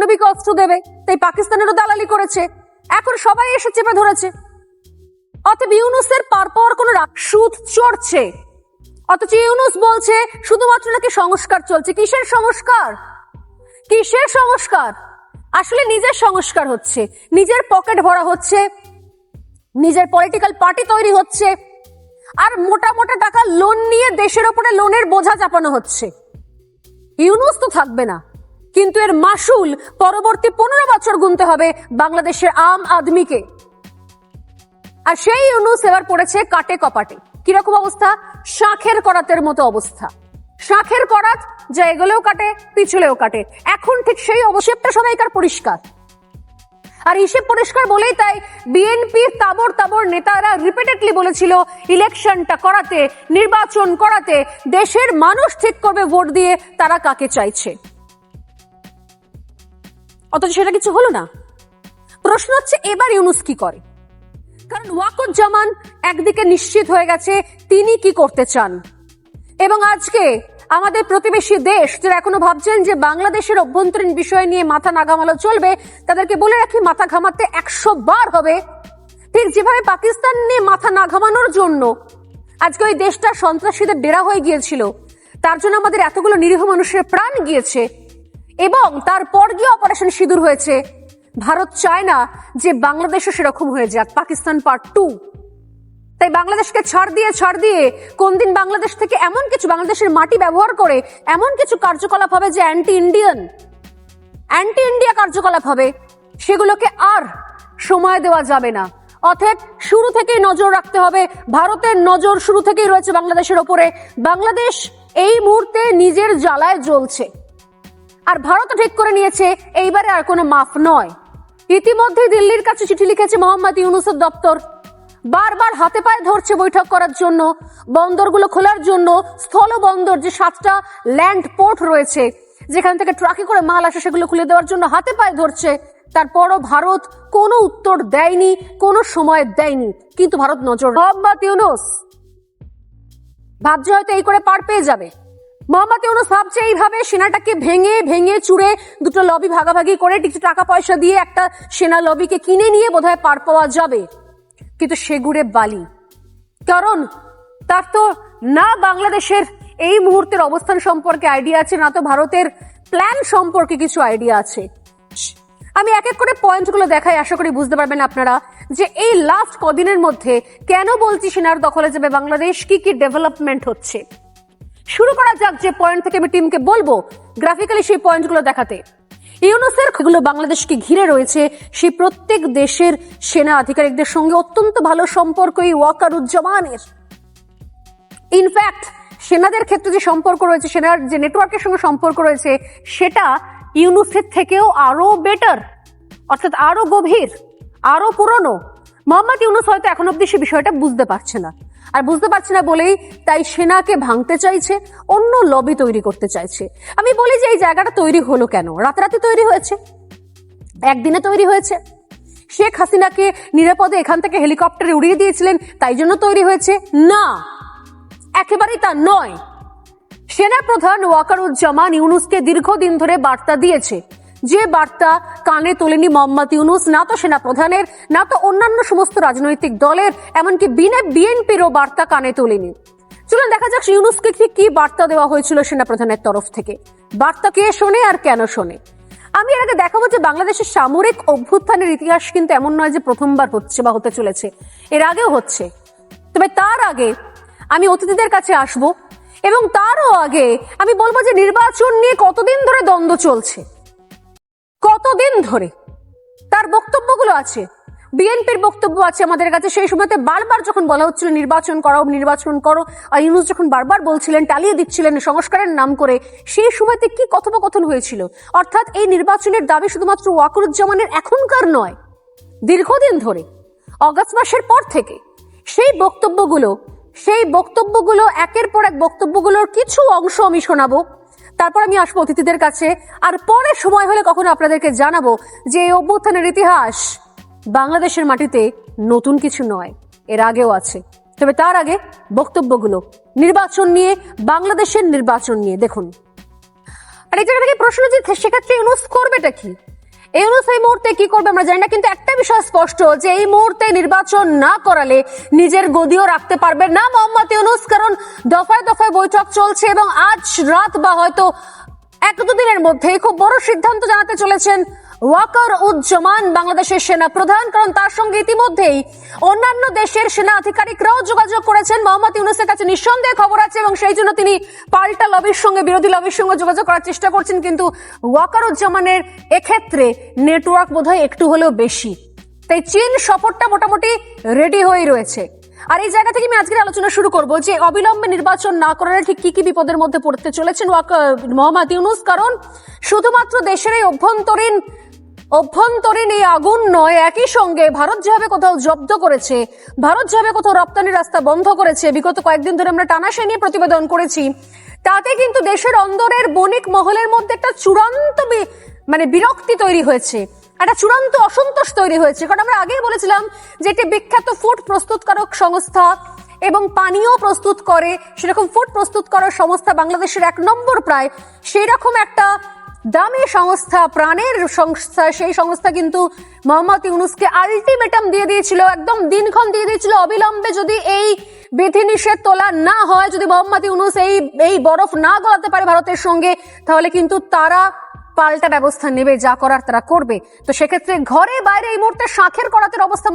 পারমাণবিক অস্ত্র দেবে, তাই পাকিস্তানেরও দালালি করেছে। এখন সবাই এসে চেপে ধরেছে। অতএব ইউনূসের পারপর কোন সুদ চড়ছে, অথচ ইউনূস বলছে শুধুমাত্র নাকি সংস্কার চলছে। কিসের সংস্কার? কিসের সংস্কার? আসলে নিজের সংস্কার হচ্ছে, নিজের পকেট ভরা হচ্ছে, নিজের পলিটিক্যাল পার্টি তৈরি হচ্ছে, আর মোটা মোটা টাকা লোন নিয়ে দেশের ওপরে লোনের বোঝা চাপানো হচ্ছে। ইউনূস তো থাকবে না, কিন্তু এর মাসুল পরবর্তী 15 বছর গুনতে হবে বাংলাদেশের আম আদমিকে। আর সেই ইউনূস এবার পড়েছে কাটে কপাটে। কিরকম অবস্থা? শাঁখের করাতের মতো অবস্থা। শাঁখের করাত যা এগুলোও কাটে, পিছলেও কাটে। এখন ঠিক সেই অবশ্যটা সবাইকার পরিষ্কার। আর হিসেব পরিষ্কার বলেই তাই বিএনপির তাবর তাবর নেতারা রিপিটেডলি বলেছিল ইলেকশনটা করাতে, নির্বাচন করাতে দেশের মানুষ ঠিক করবে ভোট দিয়ে তারা কাকে চাইছে। অথচ সেটা কিছু হলো না। প্রশ্ন হচ্ছে এবার ইউনূস কি করে? কারণ ওয়াকরুজ্জামান একদিকে নিশ্চিত হয়ে গেছে তিনি কি করতে চান, এবং আজকে আমাদের প্রতিবেশী দেশ যারা এখনো ভাবছেন যে বাংলাদেশের অভ্যন্তরীণ বিষয় নিয়ে মাথা না ঘামালো চলবে, তাদেরকে বলে রাখি মাথা ঘামাতে 100 বার হবে। ঠিক যেভাবে পাকিস্তান নিয়ে মাথা না ঘামানোর জন্য আজকে ওই দেশটা সন্ত্রাসীদের ডেরা হয়ে গিয়েছিল, তার জন্য আমাদের এতগুলো নিরীহ মানুষের প্রাণ গিয়েছে, এবং তারপর গিয়ে অপারেশন সিঁদুর হয়েছে। ভারত চায় না যে বাংলাদেশও সেরকম হয়ে যাক, পাকিস্তান পার্ট 2। তাই বাংলাদেশকে ছাড় দিয়ে কোন দিন বাংলাদেশ থেকে এমন কিছু, বাংলাদেশের মাটি ব্যবহার করে এমন কিছু কার্যকলাপ হবে যে অ্যান্টি ইন্ডিয়া কার্যকলাপ হবে, সেগুলোকে আর সময় দেওয়া যাবে না। অতএব শুরু থেকেই নজর রাখতে হবে। ভারতের নজর শুরু থেকেই রয়েছে বাংলাদেশের ওপরে। বাংলাদেশ এই মুহূর্তে নিজের জ্বালায় জ্বলছে, আর ভারত ঠিক করে নিয়েছে এইবারে আর কোনো মাফ নয়। ইতিমধ্যে দিল্লির কাছে চিঠি লিখেছে মোহাম্মদ ইউনূসের দপ্তর, বারবার হাতে পায়ে ধরছে বৈঠক করার জন্য, বন্দরগুলো খোলার জন্য। স্থল বন্দর যে 7টা ল্যান্ড পোর্ট রয়েছে যেখান থেকে ট্রাকে করে মাল আসে, সেগুলো খুলে দেওয়ার জন্য হাতে পায়ে ধরছে। তারপরও ভারত কোনো উত্তর দেয়নি, কোনো সময় দেয়নি। কিন্তু ভারত নজর, মোহাম্মদ ইউনূস ভাবছে হয়তো এই করে পার পেয়ে যাবে। মোহাম্মদ ইউনূস ভাবছে এইভাবে সেনাটাকে ভেঙে ভেঙে চুড়ে দুটো লবি ভাগাভাগি করে কিছু টাকা পয়সা দিয়ে একটা সেনা লবিকে কিনে নিয়ে বোধহয় পার পাওয়া যাবে। কিন্তু সেগুড়ে বালি, কারণ তার তো না বাংলাদেশের এই মুহূর্তের অবস্থান সম্পর্কে আইডিয়া আছে, না তো ভারতের প্ল্যান সম্পর্কে কিছু আইডিয়া আছে। আমি এক এক করে পয়েন্টগুলো দেখাই, আশা করি বুঝতে পারবেন আপনারা যে এই লাস্ট কদিনের মধ্যে কেন বলছি সেনার দখলে যাবে বাংলাদেশ, কি কি ডেভেলপমেন্ট হচ্ছে। শুরু করা যাক যে পয়েন্ট থেকে আমি টিমকে বলবো গ্রাফিক্যালি সেই পয়েন্টগুলো দেখাতে। ইউনূসের গুলো বাংলাদেশকে ঘিরে রয়েছে, সেই প্রত্যেক দেশের সেনা আধিকারিকদের সঙ্গে অত্যন্ত ভালো সম্পর্ক এই ওয়াকারুজ্জামানের। ইনফ্যাক্ট সেনাদের ক্ষেত্রে যে সম্পর্ক রয়েছে, সেনার যে নেটওয়ার্কের সঙ্গে সম্পর্ক রয়েছে, সেটা ইউনূসের থেকেও আরো বেটার, অর্থাৎ আরো গভীর, আরো পুরনো। মোহাম্মদ ইউনূস হয়তো এখন অব্দি সে বিষয়টা বুঝতে পারছে না, আর বুঝতে পারছে না বলেই তাই সেনাকে ভাঙতে চাইছে, অন্য লবি তৈরি করতে চাইছে। আমি বলি যে এই জায়গাটা তৈরি হলো কেন? রাতারাতি তৈরি হয়েছে? একদিনে তৈরি হয়েছে? শেখ হাসিনাকে নিরাপদে এখান থেকে হেলিকপ্টারে উড়িয়ে দিয়েছিলেন তাই জন্য তৈরি হয়েছে? না, একেবারেই তা নয়। সেনাপ্রধান ওয়াকারুজ্জামান ইউনূসকে দীর্ঘদিন ধরে বার্তা দিয়েছে, যে বার্তা কানে তোলেনি মোহাম্মদ ইউনূস, না তো সেনাপ্রধানের, না তো অন্যান্য সমস্ত রাজনৈতিক দলের, এমনকি বিএনপিরও বার্তা কানে তোলেনি। চলুন দেখা যাক ইউনূসকে কি বার্তা দেওয়া হয়েছিল সেনাপ্রধানের তরফ থেকে। বার্তা কে শোনে আর কেন শোনে? আমি এর আগে দেখাবো যে বাংলাদেশের সামরিক অভ্যুত্থানের ইতিহাস কিন্তু এমন নয় যে প্রথমবার হচ্ছে বা হতে চলেছে, এর আগেও হচ্ছে। তবে তার আগে আমি অতিথিদের কাছে আসব, এবং তারও আগে আমি বলবো যে নির্বাচন নিয়ে কতদিন ধরে দ্বন্দ্ব চলছে, কতদিন ধরে তার বক্তব্যগুলো আছে, বিএনপির বক্তব্য আছে আমাদের কাছে। সেই সময়তে বারবার যখন বলা হচ্ছিল নির্বাচন করো, আর ইউনূস যখন বারবার বলছিলেন, টালিয়ে দিচ্ছিলেন সংস্কারের নাম করে, সেই সময়তে কি কথোপকথন হয়েছিল। অর্থাৎ এই নির্বাচনের দাবি শুধুমাত্র ওয়াকরুজ্জামানের এখনকার নয়, দীর্ঘদিন ধরে, অগাস্ট মাসের পর থেকে। সেই বক্তব্যগুলো একের পর এক বক্তব্যগুলোর কিছু অংশ আমি শোনাবো, তারপর আমি আসবো অতিথিদের কাছে, আর পরে সময় হলে কখনো আপনাদেরকে জানাবো যে এই অভ্যুত্থানের ইতিহাস বাংলাদেশের মাটিতে নতুন কিছু নয়, এর আগেও আছে। তবে তার আগে বক্তব্যগুলো নির্বাচন নিয়ে, বাংলাদেশের নির্বাচন নিয়ে দেখুন। আর এই জায়গা থেকে প্রশ্ন যে সেক্ষেত্রে ইউনূস করবেটা কি? ইউনূস এই মুহূর্তে কি করবে আমরা জানি না, কিন্তু একটা বিষয় স্পষ্ট যে এই মুহূর্তে নির্বাচন না করালে নিজের গদিও রাখতে পারবে না মোহাম্মদ ইউনূস, কারণ দফায় দফায় বৈঠক চলছে এবং আজ রাত বা হয়তো এক দুদিনের মধ্যেই খুব বড় সিদ্ধান্ত জানাতে চলেছেন ওয়াকার উজ্জামান, বাংলাদেশের সেনা প্রধান। কারণ তার সঙ্গে ইতিমধ্যেই অন্যান্য দেশের সেনা আধিকারিকরাও যোগাযোগ করেছেন। মোহাম্মদ ইউনূসের কাছে নিঃসন্দেহে খবর আছে এবং সেই জন্য তিনি পাল্টা লবির সঙ্গে, বিরোধী লবির সঙ্গে যোগাযোগ করার চেষ্টা করছেন। কিন্তু ওয়াকার উজ্জামানের এক্ষেত্রে নেটওয়ার্ক বোধহয় একটু হলেও বেশি, তাই চীন সফরটা মোটামুটি রেডি হয়ে রয়েছে। আর এই জায়গা থেকে আমি আজকের আলোচনা শুরু করব যে অবিলম্বে নির্বাচন না করার ঠিক কি কি বিপদের মধ্যে পড়তে চলেছেন মোহাম্মদ ইউনূস। কারণ শুধুমাত্র দেশের এই অভ্যন্তরীণ এই আগুন নয়, একই সঙ্গে ভারত যেভাবে কোথাও জব্দ করেছে, ভারত যেভাবে কোথাও রপ্তানির রাস্তা বন্ধ করেছে, বিগত কয়েকদিন ধরে আমরা টানা সে নিয়ে প্রতিবেদন করেছি, তাতে কিন্তু দেশের অন্দরের বণিক মহলের মধ্যে একটা চূড়ান্ত বিরক্তি তৈরি হয়েছে, একটা চূড়ান্ত অসন্তোষ তৈরি হয়েছে। কারণ আমরা আগেই বলেছিলাম যে একটি বিখ্যাত ফুড প্রস্তুতকারক সংস্থা এবং পানীয় প্রস্তুত করে, সেরকম ফুড প্রস্তুত করার সংস্থা বাংলাদেশের 1 নম্বর প্রায়, সেই রকম একটা দামি সংস্থা, প্রাণের সংস্থা, সেই সংস্থা কিন্তু মোহাম্মদ ইউনূসকে আলটিমেটাম দিয়ে দিয়েছিল, একদম দিনক্ষণ দিয়ে দিয়েছিল, অবিলম্বে যদি এই বিধিনিষেধ তোলা না হয়, যদি মোহাম্মদ ইউনূস এই বরফ না গলাতে পারে ভারতের সঙ্গে, তাহলে কিন্তু তারা পাল্টা ব্যবস্থা নেবে, যা করার তারা করবে। তো সেক্ষেত্রে ঘরে বাইরে এই মুহূর্তে শাঁখের করাতের অবস্থা